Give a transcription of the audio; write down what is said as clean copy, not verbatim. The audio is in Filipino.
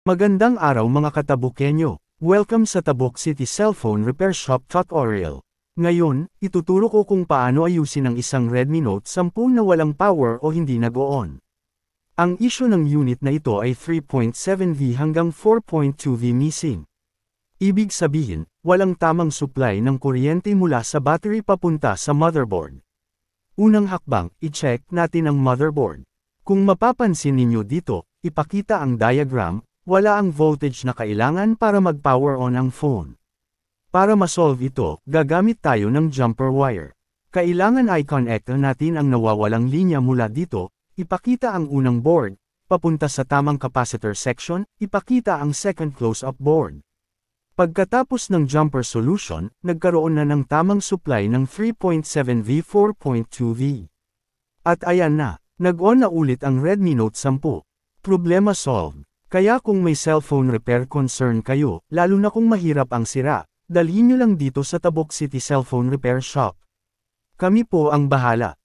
Magandang araw mga katabukenyo. Welcome sa Tabuk City Cellphone Repair Shop Tutorial. Ngayon, ituturo ko kung paano ayusin ang isang Redmi Note 10 na walang power o hindi nag-o-on. Ang issue ng unit na ito ay 3.7V hanggang 4.2V missing. Ibig sabihin, walang tamang supply ng kuryente mula sa battery papunta sa motherboard. Unang hakbang, i-check natin ang motherboard. Kung mapapansin ninyo dito, ipakita ang diagram. Wala ang voltage na kailangan para mag-power on ang phone. Para ma-solve ito, gagamit tayo ng jumper wire. Kailangan ay connect natin ang nawawalang linya mula dito, ipakita ang unang board, papunta sa tamang capacitor section, ipakita ang second close-up board. Pagkatapos ng jumper solution, nagkaroon na ng tamang supply ng 3.7V 4.2V. At ayan na, nag-on na ulit ang Redmi Note 10. Problema solved. Kaya kung may cellphone repair concern kayo, lalo na kung mahirap ang sira, dalhin nyo lang dito sa Tabuk City Cellphone Repair Shop. Kami po ang bahala.